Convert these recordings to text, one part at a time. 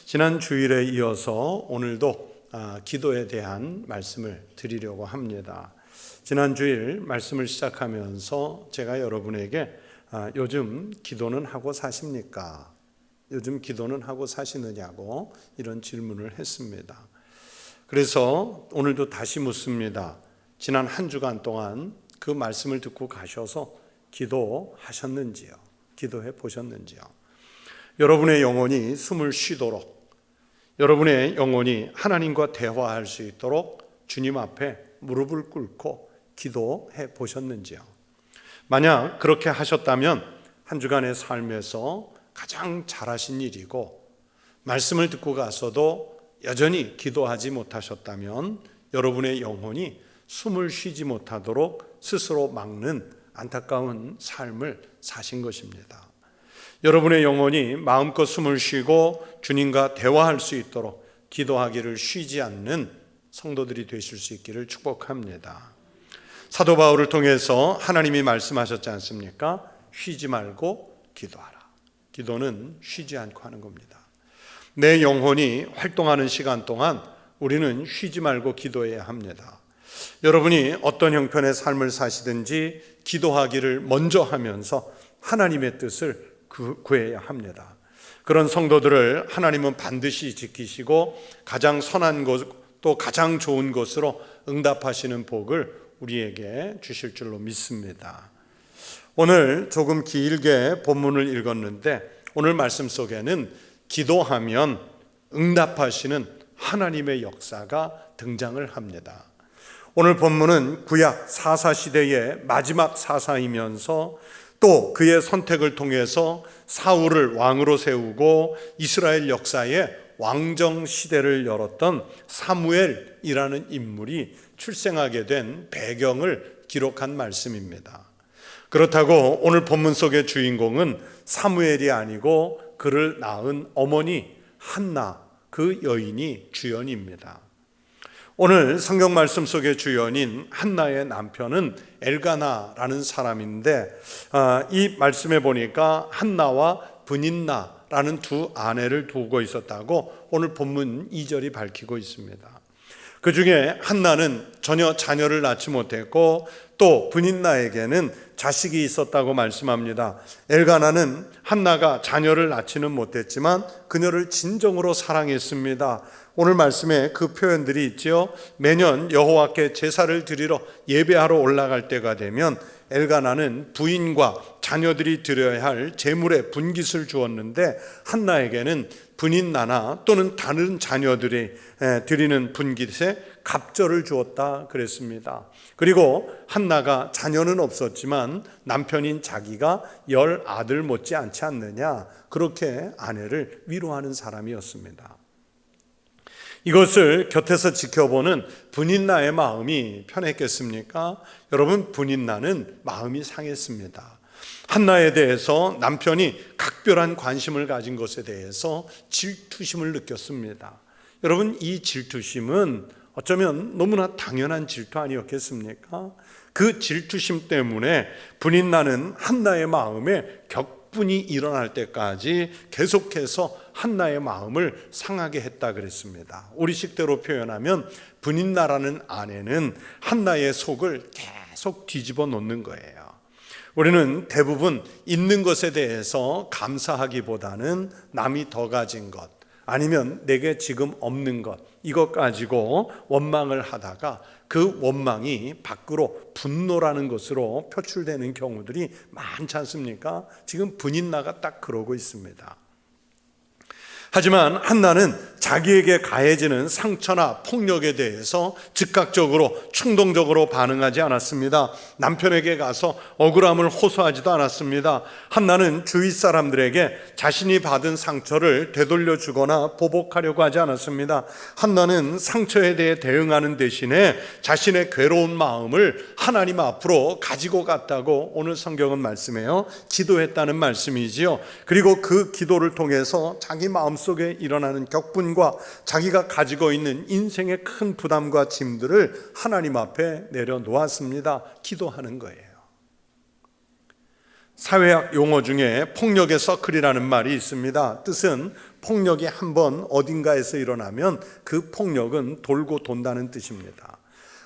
지난 주일에 이어서 오늘도 기도에 대한 말씀을 드리려고 합니다. 지난 주일 말씀을 시작하면서 제가 여러분에게 요즘 기도는 하고 사십니까? 요즘 기도는 하고 사시느냐고 이런 질문을 했습니다. 그래서 오늘도 다시 묻습니다. 지난 한 주간 동안 그 말씀을 듣고 가셔서 기도하셨는지요? 기도해 보셨는지요? 여러분의 영혼이 숨을 쉬도록, 여러분의 영혼이 하나님과 대화할 수 있도록 주님 앞에 무릎을 꿇고 기도해 보셨는지요? 만약 그렇게 하셨다면 한 주간의 삶에서 가장 잘하신 일이고, 말씀을 듣고 가서도 여전히 기도하지 못하셨다면 여러분의 영혼이 숨을 쉬지 못하도록 스스로 막는 안타까운 삶을 사신 것입니다. 여러분의 영혼이 마음껏 숨을 쉬고 주님과 대화할 수 있도록 기도하기를 쉬지 않는 성도들이 되실 수 있기를 축복합니다. 사도 바울을 통해서 하나님이 말씀하셨지 않습니까? 쉬지 말고 기도하라. 기도는 쉬지 않고 하는 겁니다. 내 영혼이 활동하는 시간 동안 우리는 쉬지 말고 기도해야 합니다. 여러분이 어떤 형편의 삶을 사시든지 기도하기를 먼저 하면서 하나님의 뜻을 구해야 합니다. 그런 성도들을 하나님은 반드시 지키시고 가장 선한 것, 또 가장 좋은 것으로 응답하시는 복을 우리에게 주실 줄로 믿습니다. 오늘 조금 길게 본문을 읽었는데 오늘 말씀 속에는 기도하면 응답하시는 하나님의 역사가 등장을 합니다. 오늘 본문은 구약 사사시대의 마지막 사사이면서 또 그의 선택을 통해서 사울을 왕으로 세우고 이스라엘 역사의 왕정 시대를 열었던 사무엘이라는 인물이 출생하게 된 배경을 기록한 말씀입니다. 그렇다고 오늘 본문 속의 주인공은 사무엘이 아니고 그를 낳은 어머니 한나, 그 여인이 주연입니다. 오늘 성경 말씀 속의 주연인 한나의 남편은 엘가나라는 사람인데 이 말씀에 보니까 한나와 브닌나라는 두 아내를 두고 있었다고 오늘 본문 2절이 밝히고 있습니다. 그 중에 한나는 전혀 자녀를 낳지 못했고 또 브닌나에게는 자식이 있었다고 말씀합니다. 엘가나는 한나가 자녀를 낳지는 못했지만 그녀를 진정으로 사랑했습니다. 오늘 말씀에 그 표현들이 있죠. 매년 여호와께 제사를 드리러 예배하러 올라갈 때가 되면 엘가나는 부인과 자녀들이 드려야 할 제물의 분깃을 주었는데 한나에게는 브닌나나 또는 다른 자녀들이 드리는 분깃에 갑절을 주었다 그랬습니다. 그리고 한나가 자녀는 없었지만 남편인 자기가 10 아들 못지 않지 않느냐, 그렇게 아내를 위로하는 사람이었습니다. 이것을 곁에서 지켜보는 브닌나의 마음이 편했겠습니까? 여러분, 브닌나는 마음이 상했습니다. 한나에 대해서 남편이 각별한 관심을 가진 것에 대해서 질투심을 느꼈습니다. 여러분, 이 질투심은 어쩌면 너무나 당연한 질투 아니었겠습니까? 그 질투심 때문에 브닌나는 한나의 마음에 격분이 일어날 때까지 계속해서 한나의 마음을 상하게 했다 그랬습니다. 우리식대로 표현하면 브닌나라는 아내는 한나의 속을 계속 뒤집어 놓는 거예요. 우리는 대부분 있는 것에 대해서 감사하기보다는 남이 더 가진 것, 아니면 내게 지금 없는 것, 이것 가지고 원망을 하다가 그 원망이 밖으로 분노라는 것으로 표출되는 경우들이 많지 않습니까? 지금 브닌나가 딱 그러고 있습니다. 하지만 한나는 자기에게 가해지는 상처나 폭력에 대해서 즉각적으로 충동적으로 반응하지 않았습니다. 남편에게 가서 억울함을 호소하지도 않았습니다. 한나는 주위 사람들에게 자신이 받은 상처를 되돌려 주거나 보복하려고 하지 않았습니다. 한나는 상처에 대해 대응하는 대신에 자신의 괴로운 마음을 하나님 앞으로 가지고 갔다고 오늘 성경은 말씀해요. 기도했다는 말씀이지요. 그리고 그 기도를 통해서 자기 마음속에 일어나는 격분과 자기가 가지고 있는 인생의 큰 부담과 짐들을 하나님 앞에 내려놓았습니다. 기도하는 거예요. 사회학 용어 중에 폭력의 서클이라는 말이 있습니다. 뜻은 폭력이 한번 어딘가에서 일어나면 그 폭력은 돌고 돈다는 뜻입니다.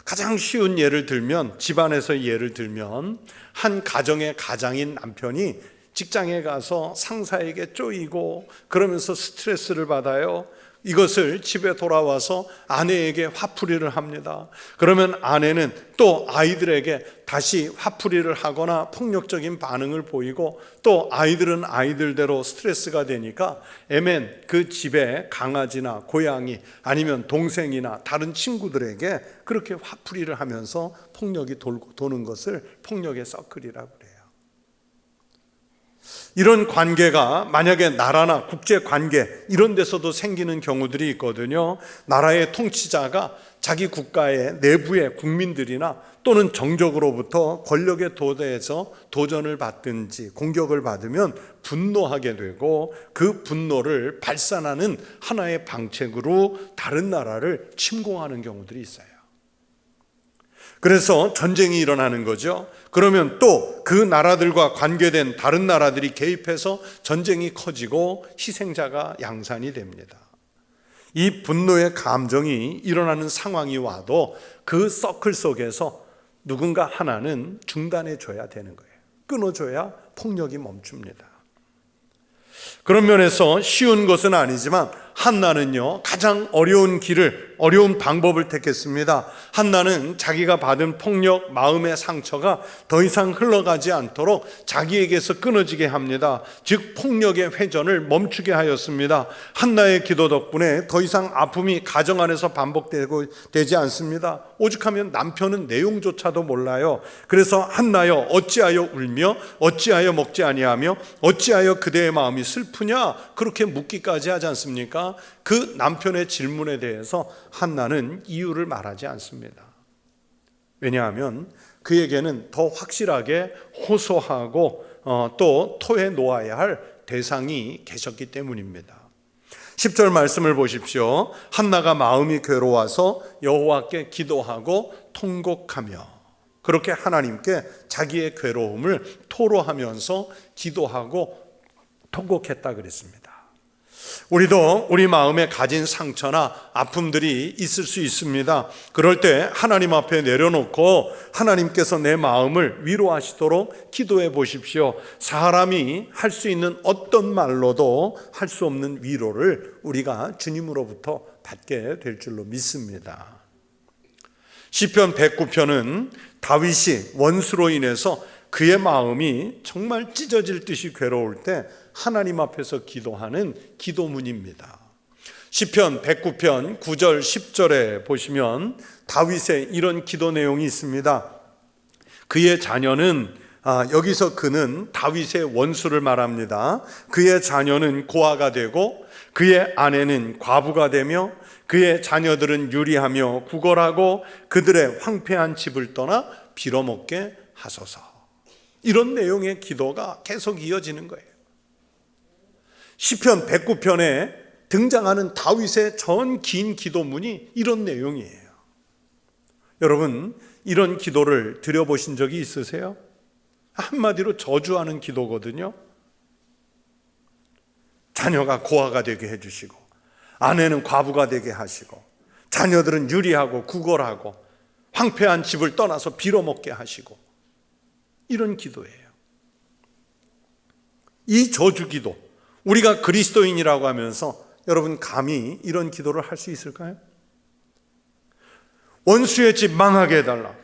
가장 쉬운 예를 들면, 집안에서 예를 들면 한 가정의 가장인 남편이 직장에 가서 상사에게 쪼이고 그러면서 스트레스를 받아요. 이것을 집에 돌아와서 아내에게 화풀이를 합니다. 그러면 아내는 또 아이들에게 다시 화풀이를 하거나 폭력적인 반응을 보이고, 또 아이들은 아이들대로 스트레스가 되니까 애맨 그 집에 강아지나 고양이 아니면 동생이나 다른 친구들에게 그렇게 화풀이를 하면서 폭력이 도는 것을 폭력의 서클이라고 그래요. 이런 관계가 만약에 나라나 국제관계 이런 데서도 생기는 경우들이 있거든요. 나라의 통치자가 자기 국가의 내부의 국민들이나 또는 정적으로부터 권력에 도대해서 도전을 받든지 공격을 받으면 분노하게 되고, 그 분노를 발산하는 하나의 방책으로 다른 나라를 침공하는 경우들이 있어요. 그래서 전쟁이 일어나는 거죠. 그러면 또 그 나라들과 관계된 다른 나라들이 개입해서 전쟁이 커지고 희생자가 양산이 됩니다. 이 분노의 감정이 일어나는 상황이 와도 그 서클 속에서 누군가 하나는 중단해 줘야 되는 거예요. 끊어줘야 폭력이 멈춥니다. 그런 면에서 쉬운 것은 아니지만 한나는요, 가장 어려운 방법을 택했습니다. 한나는 자기가 받은 폭력, 마음의 상처가 더 이상 흘러가지 않도록 자기에게서 끊어지게 합니다. 즉 폭력의 회전을 멈추게 하였습니다. 한나의 기도 덕분에 더 이상 아픔이 가정 안에서 되지 않습니다. 오죽하면 남편은 내용조차도 몰라요. 그래서 한나여 어찌하여 울며 어찌하여 먹지 아니하며 어찌하여 그대의 마음이 슬프냐, 그렇게 묻기까지 하지 않습니까? 그 남편의 질문에 대해서 한나는 이유를 말하지 않습니다. 왜냐하면 그에게는 더 확실하게 호소하고 또 토해 놓아야 할 대상이 계셨기 때문입니다. 10절 말씀을 보십시오. 한나가 마음이 괴로워서 여호와께 기도하고 통곡하며, 그렇게 하나님께 자기의 괴로움을 토로하면서 기도하고 통곡했다 그랬습니다. 우리도 우리 마음에 가진 상처나 아픔들이 있을 수 있습니다. 그럴 때 하나님 앞에 내려놓고 하나님께서 내 마음을 위로하시도록 기도해 보십시오. 사람이 할 수 있는 어떤 말로도 할 수 없는 위로를 우리가 주님으로부터 받게 될 줄로 믿습니다. 시편 109편은 다윗이 원수로 인해서 그의 마음이 정말 찢어질 듯이 괴로울 때 하나님 앞에서 기도하는 기도문입니다. 시편 109편 9절 10절에 보시면 다윗의 이런 기도 내용이 있습니다. 그의 자녀는 여기서 그는 다윗의 원수를 말합니다. 그의 자녀는 고아가 되고 그의 아내는 과부가 되며 그의 자녀들은 유리하며 구걸하고 그들의 황폐한 집을 떠나 빌어먹게 하소서. 이런 내용의 기도가 계속 이어지는 거예요. 시편 109편에 등장하는 다윗의 전 긴 기도문이 이런 내용이에요. 여러분, 이런 기도를 드려보신 적이 있으세요? 한마디로 저주하는 기도거든요. 자녀가 고아가 되게 해주시고 아내는 과부가 되게 하시고 자녀들은 유리하고 구걸하고 황폐한 집을 떠나서 빌어먹게 하시고, 이런 기도예요. 이 저주 기도, 우리가 그리스도인이라고 하면서 여러분 감히 이런 기도를 할 수 있을까요? 원수의 집 망하게 해달라,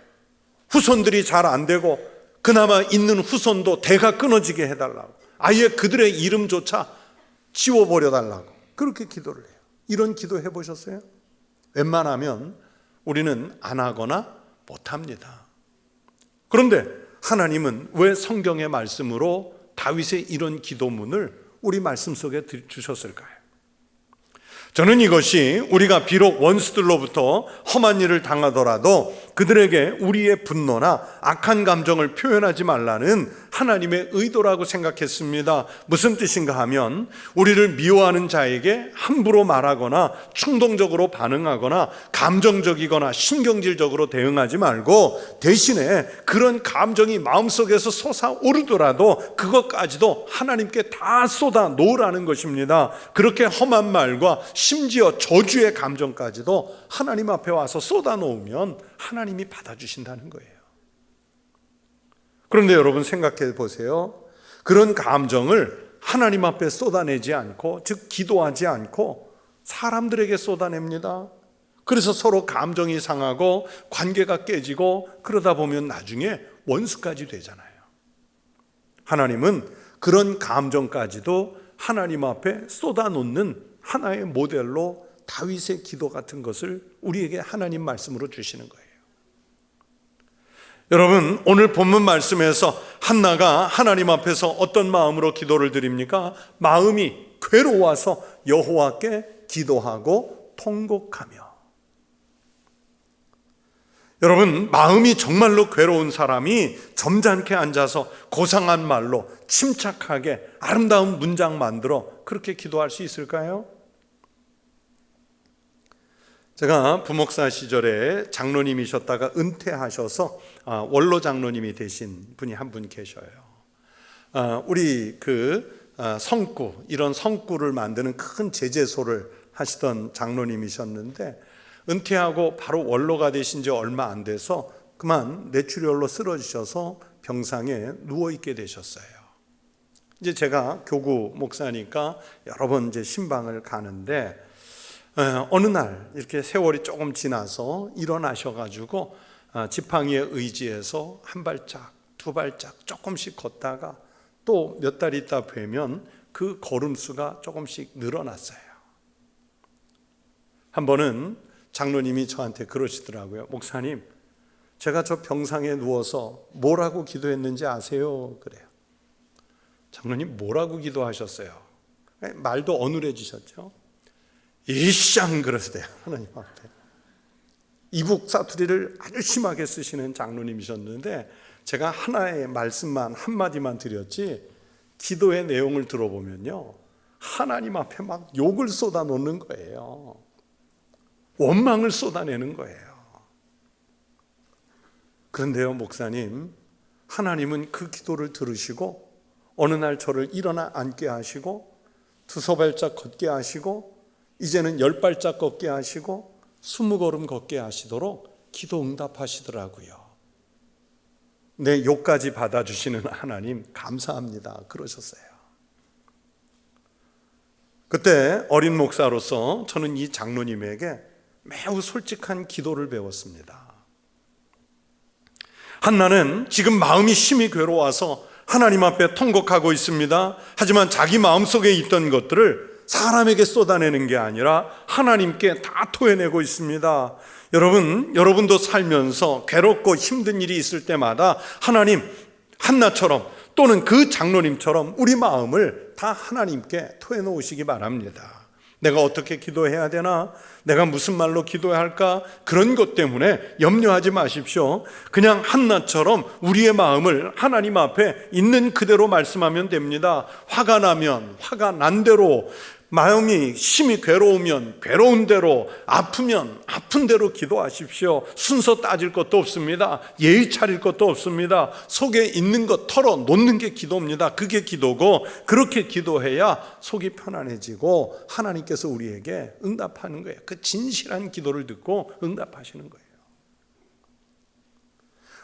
후손들이 잘 안 되고 그나마 있는 후손도 대가 끊어지게 해달라고, 아예 그들의 이름조차 지워버려 달라고 그렇게 기도를 해요. 이런 기도 해보셨어요? 웬만하면 우리는 안 하거나 못합니다. 그런데 하나님은 왜 성경의 말씀으로 다윗의 이런 기도문을 우리 말씀 속에 주셨을까요? 저는 이것이 우리가 비록 원수들로부터 험한 일을 당하더라도 그들에게 우리의 분노나 악한 감정을 표현하지 말라는 하나님의 의도라고 생각했습니다. 무슨 뜻인가 하면 우리를 미워하는 자에게 함부로 말하거나 충동적으로 반응하거나 감정적이거나 신경질적으로 대응하지 말고 대신에 그런 감정이 마음속에서 솟아오르더라도 그것까지도 하나님께 다 쏟아 놓으라는 것입니다. 그렇게 험한 말과 심지어 저주의 감정까지도 하나님 앞에 와서 쏟아 놓으면 하나님이 받아주신다는 거예요. 그런데 여러분 생각해 보세요. 그런 감정을 하나님 앞에 쏟아내지 않고, 즉 기도하지 않고 사람들에게 쏟아냅니다. 그래서 서로 감정이 상하고 관계가 깨지고 그러다 보면 나중에 원수까지 되잖아요. 하나님은 그런 감정까지도 하나님 앞에 쏟아놓는 하나의 모델로 다윗의 기도 같은 것을 우리에게 하나님 말씀으로 주시는 거예요. 여러분, 오늘 본문 말씀에서 한나가 하나님 앞에서 어떤 마음으로 기도를 드립니까? 마음이 괴로워서 여호와께 기도하고 통곡하며. 여러분, 마음이 정말로 괴로운 사람이 점잖게 앉아서 고상한 말로 침착하게 아름다운 문장 만들어 그렇게 기도할 수 있을까요? 제가 부목사 시절에 장로님이셨다가 은퇴하셔서 원로 장로님이 되신 분이 한 분 계셔요. 우리 성구, 이런 성구를 만드는 큰 제재소를 하시던 장로님이셨는데 은퇴하고 바로 원로가 되신 지 얼마 안 돼서 그만 뇌출혈로 쓰러지셔서 병상에 누워있게 되셨어요. 이제 제가 교구 목사니까 여러 번 이제 신방을 가는데 어느 날 이렇게 세월이 조금 지나서 일어나셔가지고 지팡이에 의지해서 한 발짝, 두 발짝 조금씩 걷다가 또 몇 달 있다 뵈면 그 걸음수가 조금씩 늘어났어요. 한 번은 장로님이 저한테 그러시더라고요. 목사님, 제가 저 병상에 누워서 뭐라고 기도했는지 아세요? 그래요. 장로님, 뭐라고 기도하셨어요? 말도 어눌해지셨죠. 이쌍 그러시대요. 하나님 앞에 이북 사투리를 아주 심하게 쓰시는 장로님이셨는데 제가 하나의 말씀만 한마디만 드렸지 기도의 내용을 들어보면요, 하나님 앞에 막 욕을 쏟아놓는 거예요. 원망을 쏟아내는 거예요. 그런데요, 목사님, 하나님은 그 기도를 들으시고 어느 날 저를 일어나 앉게 하시고 두서 발짝 걷게 하시고 이제는 10발짝 걷게 하시고 20걸음 걷게 하시도록 기도 응답하시더라고요. 내 욕까지 받아주시는 하나님 감사합니다 그러셨어요. 그때 어린 목사로서 저는 이 장로님에게 매우 솔직한 기도를 배웠습니다. 한나는 지금 마음이 심히 괴로워서 하나님 앞에 통곡하고 있습니다. 하지만 자기 마음속에 있던 것들을 사람에게 쏟아내는 게 아니라 하나님께 다 토해내고 있습니다. 여러분도 살면서 괴롭고 힘든 일이 있을 때마다 하나님, 한나처럼 또는 그 장로님처럼 우리 마음을 다 하나님께 토해놓으시기 바랍니다. 내가 어떻게 기도해야 되나? 내가 무슨 말로 기도해야 할까? 그런 것 때문에 염려하지 마십시오. 그냥 한나처럼 우리의 마음을 하나님 앞에 있는 그대로 말씀하면 됩니다. 화가 나면 화가 난 대로, 마음이 심히 괴로우면 괴로운 대로, 아프면 아픈 대로 기도하십시오. 순서 따질 것도 없습니다. 예의 차릴 것도 없습니다. 속에 있는 것 털어놓는 게 기도입니다. 그게 기도고, 그렇게 기도해야 속이 편안해지고 하나님께서 우리에게 응답하는 거예요. 그 진실한 기도를 듣고 응답하시는 거예요.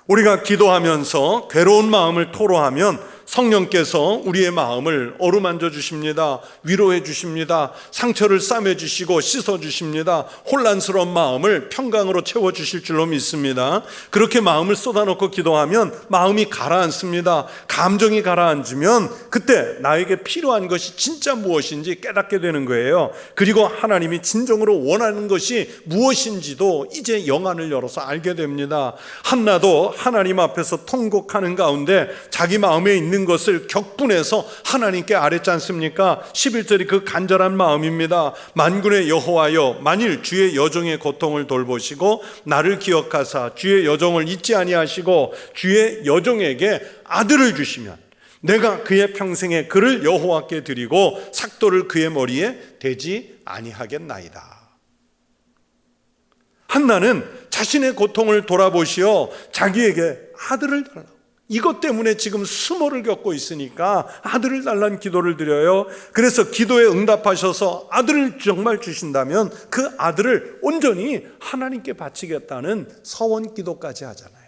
우리가 기도하면서 괴로운 마음을 토로하면 성령께서 우리의 마음을 어루만져 주십니다. 위로해 주십니다. 상처를 싸매 주시고 씻어 주십니다. 혼란스러운 마음을 평강으로 채워 주실 줄로 믿습니다. 그렇게 마음을 쏟아놓고 기도하면 마음이 가라앉습니다. 감정이 가라앉으면 그때 나에게 필요한 것이 진짜 무엇인지 깨닫게 되는 거예요. 그리고 하나님이 진정으로 원하는 것이 무엇인지도 이제 영안을 열어서 알게 됩니다. 한나도 하나님 앞에서 통곡하는 가운데 자기 마음에 있는 것을 격분해서 하나님께 아뢰지 않습니까? 11절이 그 간절한 마음입니다. 만군의 여호와여, 만일 주의 여종의 고통을 돌보시고 나를 기억하사 주의 여종을 잊지 아니하시고 주의 여종에게 아들을 주시면, 내가 그의 평생에 그를 여호와께 드리고 삭도를 그의 머리에 대지 아니하겠나이다. 한나는 자신의 고통을 돌아보시어 자기에게 아들을 달라고, 이것 때문에 지금 수모를 겪고 있으니까 아들을 달라는 기도를 드려요. 그래서 기도에 응답하셔서 아들을 정말 주신다면 그 아들을 온전히 하나님께 바치겠다는 서원 기도까지 하잖아요.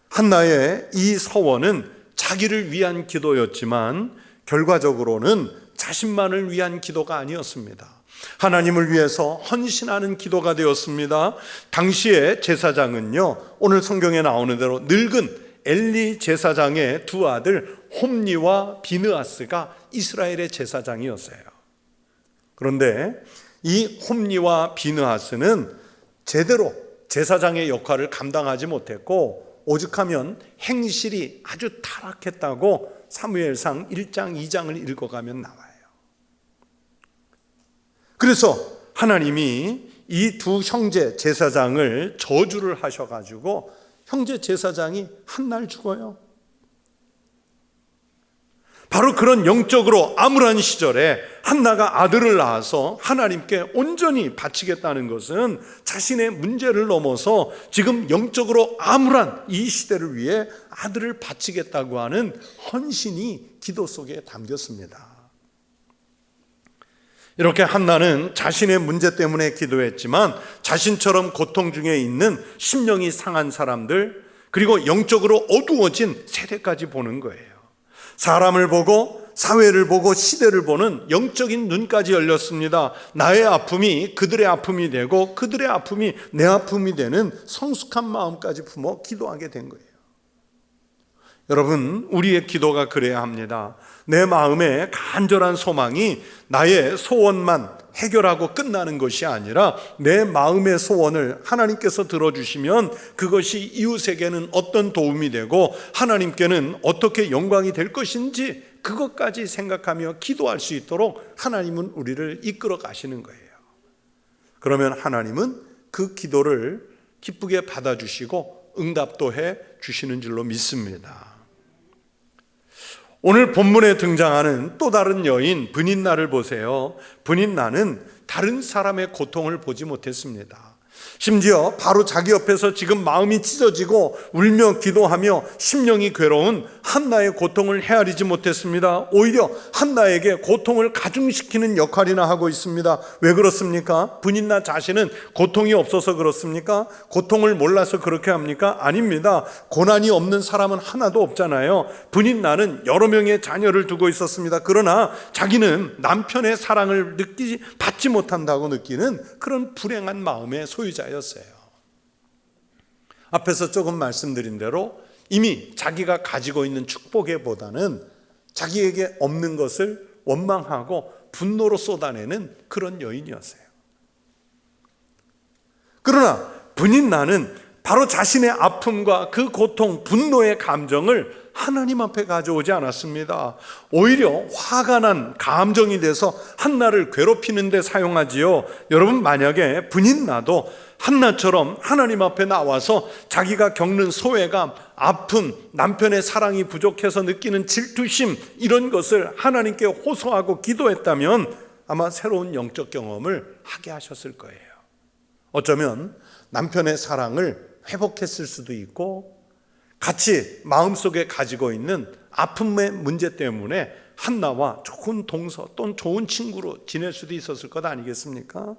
한나의 이 서원은 자기를 위한 기도였지만 결과적으로는 자신만을 위한 기도가 아니었습니다. 하나님을 위해서 헌신하는 기도가 되었습니다. 당시의 제사장은요, 오늘 성경에 나오는 대로 늙은 엘리 제사장의 두 아들 홈니와 비느하스가 이스라엘의 제사장이었어요. 그런데 이 홈니와 비느하스는 제대로 제사장의 역할을 감당하지 못했고 오죽하면 행실이 아주 타락했다고 사무엘상 1장 2장을 읽어가면 나와요. 그래서 하나님이 이 두 형제 제사장을 저주를 하셔가지고 형제 제사장이 한 날 죽어요. 바로 그런 영적으로 암울한 시절에 한나가 아들을 낳아서 하나님께 온전히 바치겠다는 것은 자신의 문제를 넘어서 지금 영적으로 암울한 이 시대를 위해 아들을 바치겠다고 하는 헌신이 기도 속에 담겼습니다. 이렇게 한나는 자신의 문제 때문에 기도했지만 자신처럼 고통 중에 있는 심령이 상한 사람들, 그리고 영적으로 어두워진 세대까지 보는 거예요. 사람을 보고 사회를 보고 시대를 보는 영적인 눈까지 열렸습니다. 나의 아픔이 그들의 아픔이 되고 그들의 아픔이 내 아픔이 되는 성숙한 마음까지 품어 기도하게 된 거예요. 여러분, 우리의 기도가 그래야 합니다. 내 마음에 간절한 소망이 나의 소원만 해결하고 끝나는 것이 아니라 내 마음의 소원을 하나님께서 들어주시면 그것이 이웃에게는 어떤 도움이 되고 하나님께는 어떻게 영광이 될 것인지 그것까지 생각하며 기도할 수 있도록 하나님은 우리를 이끌어 가시는 거예요. 그러면 하나님은 그 기도를 기쁘게 받아주시고 응답도 해 주시는 줄로 믿습니다. 오늘 본문에 등장하는 또 다른 여인 브닛나를 보세요. 브닛나는 다른 사람의 고통을 보지 못했습니다. 심지어 바로 자기 옆에서 지금 마음이 찢어지고 울며 기도하며 심령이 괴로운 한나의 고통을 헤아리지 못했습니다. 오히려 한나에게 고통을 가중시키는 역할이나 하고 있습니다. 왜 그렇습니까? 브닛나 자신은 고통이 없어서 그렇습니까? 고통을 몰라서 그렇게 합니까? 아닙니다. 고난이 없는 사람은 하나도 없잖아요. 브닛나는 여러 명의 자녀를 두고 있었습니다. 그러나 자기는 남편의 사랑을 받지 못한다고 느끼는 그런 불행한 마음의 소유자였어요. 앞에서 조금 말씀드린 대로 이미 자기가 가지고 있는 축복에보다는 자기에게 없는 것을 원망하고 분노로 쏟아내는 그런 여인이었어요. 그러나 브닛나는 바로 자신의 아픔과 그 고통, 분노의 감정을 하나님 앞에 가져오지 않았습니다. 오히려 화가 난 감정이 돼서 한나를 괴롭히는 데 사용하지요. 여러분, 만약에 브닛나도 한나처럼 하나님 앞에 나와서 자기가 겪는 소외감, 아픔, 남편의 사랑이 부족해서 느끼는 질투심, 이런 것을 하나님께 호소하고 기도했다면 아마 새로운 영적 경험을 하게 하셨을 거예요. 어쩌면 남편의 사랑을 회복했을 수도 있고 같이 마음속에 가지고 있는 아픔의 문제 때문에 한나와 좋은 동서 또는 좋은 친구로 지낼 수도 있었을 것 아니겠습니까?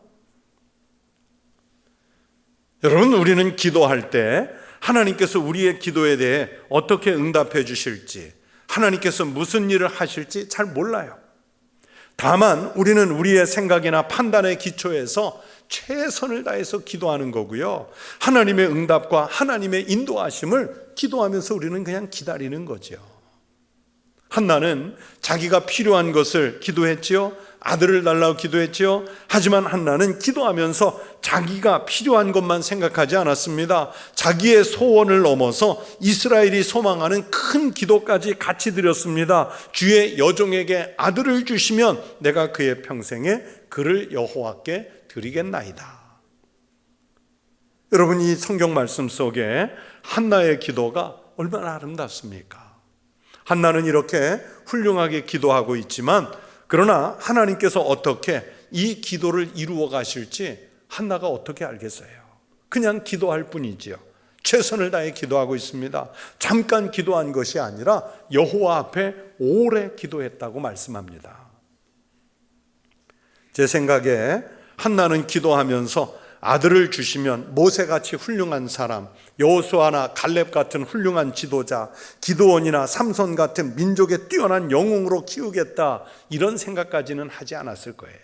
여러분, 우리는 기도할 때 하나님께서 우리의 기도에 대해 어떻게 응답해 주실지, 하나님께서 무슨 일을 하실지 잘 몰라요. 다만 우리는 우리의 생각이나 판단의 기초에서 최선을 다해서 기도하는 거고요. 하나님의 응답과 하나님의 인도하심을 기도하면서 우리는 그냥 기다리는 거죠. 한나는 자기가 필요한 것을 기도했지요. 아들을 달라고 기도했지요. 하지만 한나는 기도하면서 자기가 필요한 것만 생각하지 않았습니다. 자기의 소원을 넘어서 이스라엘이 소망하는 큰 기도까지 같이 드렸습니다. 주의 여종에게 아들을 주시면 내가 그의 평생에 그를 여호와께 드리겠나이다. 여러분, 이 성경 말씀 속에 한나의 기도가 얼마나 아름답습니까? 한나는 이렇게 훌륭하게 기도하고 있지만 그러나 하나님께서 어떻게 이 기도를 이루어 가실지 한나가 어떻게 알겠어요? 그냥 기도할 뿐이지요. 최선을 다해 기도하고 있습니다. 잠깐 기도한 것이 아니라 여호와 앞에 오래 기도했다고 말씀합니다. 제 생각에 한나는 기도하면서 아들을 주시면 모세같이 훌륭한 사람, 여호수아나 갈렙 같은 훌륭한 지도자, 기드온이나 삼손 같은 민족의 뛰어난 영웅으로 키우겠다, 이런 생각까지는 하지 않았을 거예요.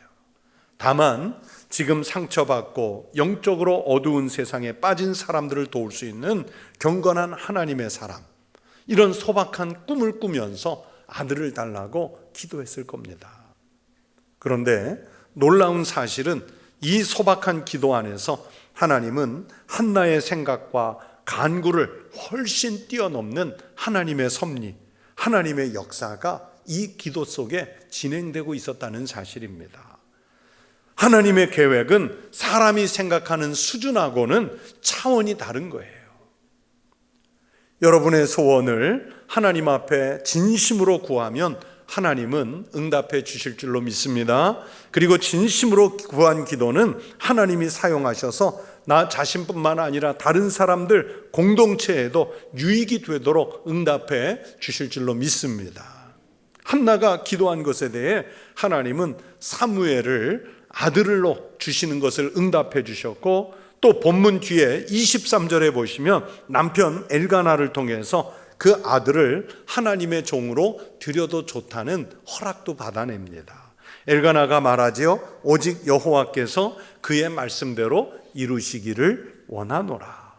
다만 지금 상처받고 영적으로 어두운 세상에 빠진 사람들을 도울 수 있는 경건한 하나님의 사람, 이런 소박한 꿈을 꾸면서 아들을 달라고 기도했을 겁니다. 그런데 놀라운 사실은 이 소박한 기도 안에서 하나님은 한나의 생각과 간구를 훨씬 뛰어넘는 하나님의 섭리, 하나님의 역사가 이 기도 속에 진행되고 있었다는 사실입니다. 하나님의 계획은 사람이 생각하는 수준하고는 차원이 다른 거예요. 여러분의 소원을 하나님 앞에 진심으로 구하면 하나님은 응답해 주실 줄로 믿습니다. 그리고 진심으로 구한 기도는 하나님이 사용하셔서 나 자신뿐만 아니라 다른 사람들 공동체에도 유익이 되도록 응답해 주실 줄로 믿습니다. 한나가 기도한 것에 대해 하나님은 사무엘을 아들로 주시는 것을 응답해 주셨고, 또 본문 뒤에 23절에 보시면 남편 엘가나를 통해서 그 아들을 하나님의 종으로 드려도 좋다는 허락도 받아냅니다. 엘가나가 말하지요. 오직 여호와께서 그의 말씀대로 이루시기를 원하노라.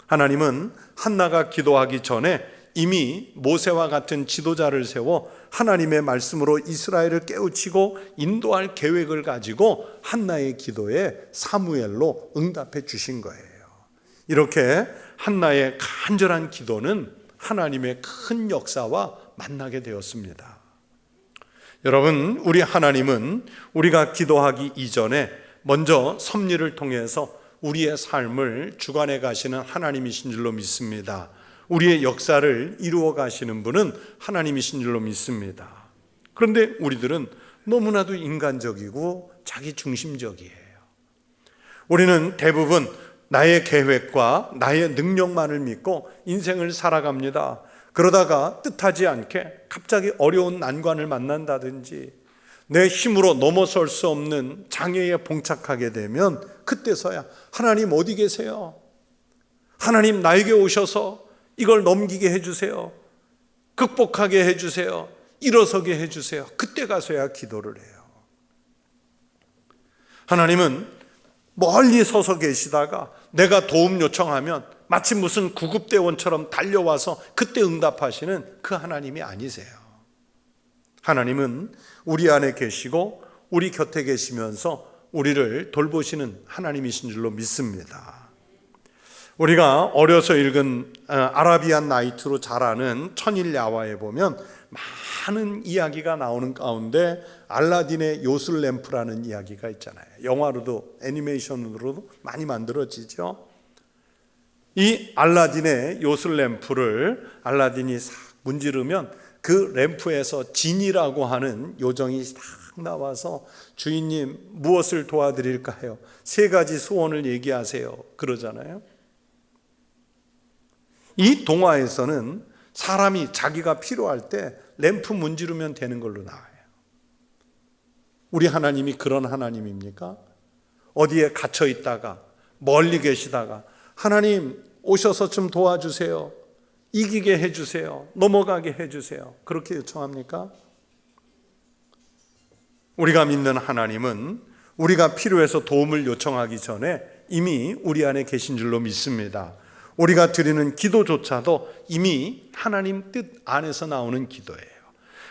하나님은 한나가 기도하기 전에 이미 모세와 같은 지도자를 세워 하나님의 말씀으로 이스라엘을 깨우치고 인도할 계획을 가지고 한나의 기도에 사무엘로 응답해 주신 거예요. 이렇게 한나의 간절한 기도는 하나님의 큰 역사와 만나게 되었습니다. 여러분, 우리 하나님은 우리가 기도하기 이전에 먼저 섭리를 통해서 우리의 삶을 주관해 가시는 하나님이신 줄로 믿습니다. 우리의 역사를 이루어 가시는 분은 하나님이신 줄로 믿습니다. 그런데 우리들은 너무나도 인간적이고 자기중심적이에요. 우리는 대부분 나의 계획과 나의 능력만을 믿고 인생을 살아갑니다. 그러다가 뜻하지 않게 갑자기 어려운 난관을 만난다든지 내 힘으로 넘어설 수 없는 장애에 봉착하게 되면 그때서야 하나님 어디 계세요? 하나님 나에게 오셔서 이걸 넘기게 해주세요. 극복하게 해주세요. 일어서게 해주세요. 그때 가서야 기도를 해요. 하나님은 멀리 서서 계시다가 내가 도움 요청하면 마치 무슨 구급대원처럼 달려와서 그때 응답하시는 그 하나님이 아니세요. 하나님은 우리 안에 계시고 우리 곁에 계시면서 우리를 돌보시는 하나님이신 줄로 믿습니다. 우리가 어려서 읽은 아라비안 나이트로 잘 아는 천일야화에 보면 많은 이야기가 나오는 가운데 알라딘의 요술램프라는 이야기가 있잖아요. 영화로도 애니메이션으로도 많이 만들어지죠. 이 알라딘의 요술램프를 알라딘이 싹 문지르면 그 램프에서 진이라고 하는 요정이 딱 나와서 주인님 무엇을 도와드릴까요? 3가지 소원을 얘기하세요. 그러잖아요. 이 동화에서는 사람이 자기가 필요할 때 램프 문지르면 되는 걸로 나와요. 우리 하나님이 그런 하나님입니까? 어디에 갇혀 있다가 멀리 계시다가 하나님 오셔서 좀 도와주세요. 이기게 해주세요. 넘어가게 해주세요. 그렇게 요청합니까? 우리가 믿는 하나님은 우리가 필요해서 도움을 요청하기 전에 이미 우리 안에 계신 줄로 믿습니다. 우리가 드리는 기도조차도 이미 하나님 뜻 안에서 나오는 기도예요.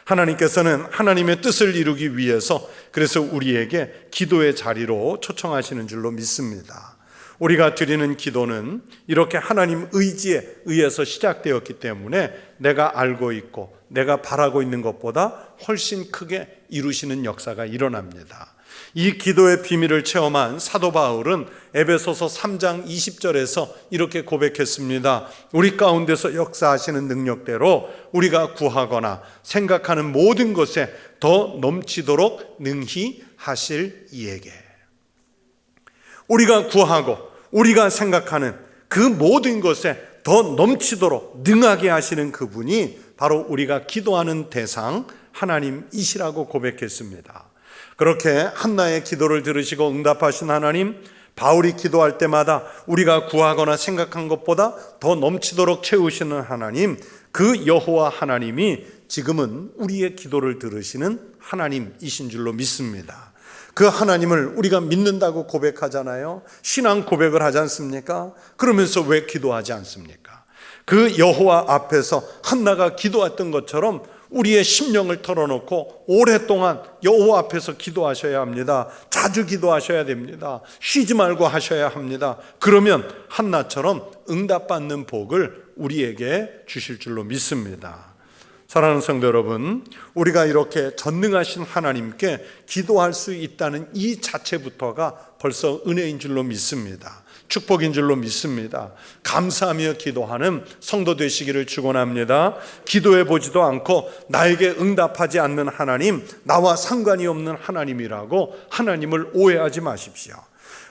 하나님께서는 하나님의 뜻을 이루기 위해서 그래서 우리에게 기도의 자리로 초청하시는 줄로 믿습니다. 우리가 드리는 기도는 이렇게 하나님 의지에 의해서 시작되었기 때문에 내가 알고 있고 내가 바라고 있는 것보다 훨씬 크게 이루시는 역사가 일어납니다. 이 기도의 비밀을 체험한 사도 바울은 에베소서 3장 20절에서 이렇게 고백했습니다. 우리 가운데서 역사하시는 능력대로 우리가 구하거나 생각하는 모든 것에 더 넘치도록 능히 하실 이에게. 우리가 구하고 우리가 생각하는 그 모든 것에 더 넘치도록 능하게 하시는 그분이 바로 우리가 기도하는 대상 하나님이시라고 고백했습니다. 그렇게 한나의 기도를 들으시고 응답하신 하나님, 바울이 기도할 때마다 우리가 구하거나 생각한 것보다 더 넘치도록 채우시는 하나님, 그 여호와 하나님이 지금은 우리의 기도를 들으시는 하나님이신 줄로 믿습니다. 그 하나님을 우리가 믿는다고 고백하잖아요. 신앙 고백을 하지 않습니까? 그러면서 왜 기도하지 않습니까? 그 여호와 앞에서 한나가 기도했던 것처럼 우리의 심령을 털어놓고 오랫동안 여호와 앞에서 기도하셔야 합니다. 자주 기도하셔야 됩니다. 쉬지 말고 하셔야 합니다. 그러면 한나처럼 응답받는 복을 우리에게 주실 줄로 믿습니다. 사랑하는 성도 여러분, 우리가 이렇게 전능하신 하나님께 기도할 수 있다는 이 자체부터가 벌써 은혜인 줄로 믿습니다. 축복인 줄로 믿습니다. 감사하며 기도하는 성도 되시기를 축원합니다. 기도해 보지도 않고 나에게 응답하지 않는 하나님, 나와 상관이 없는 하나님이라고 하나님을 오해하지 마십시오.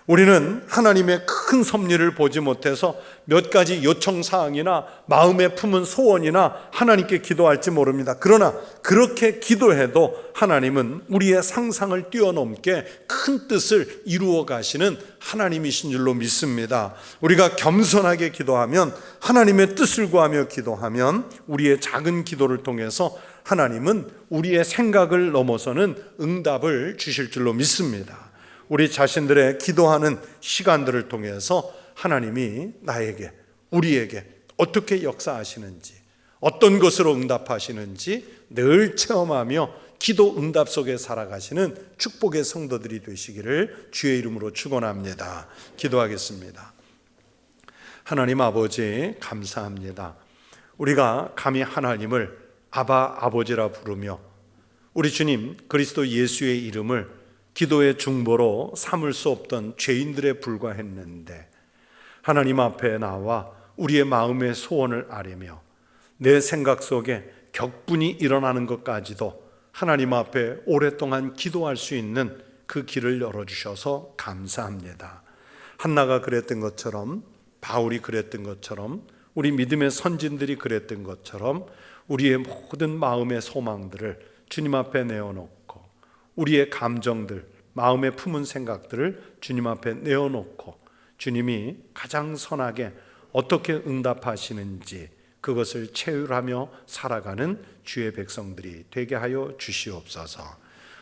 우리는 하나님의 큰 섭리를 보지 못해서 몇 가지 요청사항이나 마음에 품은 소원이나 하나님께 기도할지 모릅니다. 그러나 그렇게 기도해도 하나님은 우리의 상상을 뛰어넘게 큰 뜻을 이루어 가시는 하나님이신 줄로 믿습니다. 우리가 겸손하게 기도하면, 하나님의 뜻을 구하며 기도하면 우리의 작은 기도를 통해서 하나님은 우리의 생각을 넘어서는 응답을 주실 줄로 믿습니다. 우리 자신들의 기도하는 시간들을 통해서 하나님이 나에게, 우리에게 어떻게 역사하시는지, 어떤 것으로 응답하시는지 늘 체험하며 기도 응답 속에 살아가시는 축복의 성도들이 되시기를 주의 이름으로 축원합니다. 기도하겠습니다. 하나님 아버지, 감사합니다. 우리가 감히 하나님을 아바 아버지라 부르며 우리 주님 그리스도 예수의 이름을 기도의 중보로 삼을 수 없던 죄인들에 불과했는데 하나님 앞에 나와 우리의 마음의 소원을 아뢰며 내 생각 속에 격분이 일어나는 것까지도 하나님 앞에 오랫동안 기도할 수 있는 그 길을 열어주셔서 감사합니다. 한나가 그랬던 것처럼, 바울이 그랬던 것처럼, 우리 믿음의 선진들이 그랬던 것처럼 우리의 모든 마음의 소망들을 주님 앞에 내어놓고 우리의 감정들, 마음에 품은 생각들을 주님 앞에 내어놓고 주님이 가장 선하게 어떻게 응답하시는지 그것을 체휼하며 살아가는 주의 백성들이 되게 하여 주시옵소서.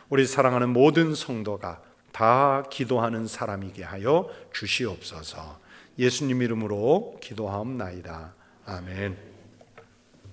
우리 사랑하는 모든 성도가 다 기도하는 사람이게 하여 주시옵소서. 예수님 이름으로 기도하옵나이다. 아멘.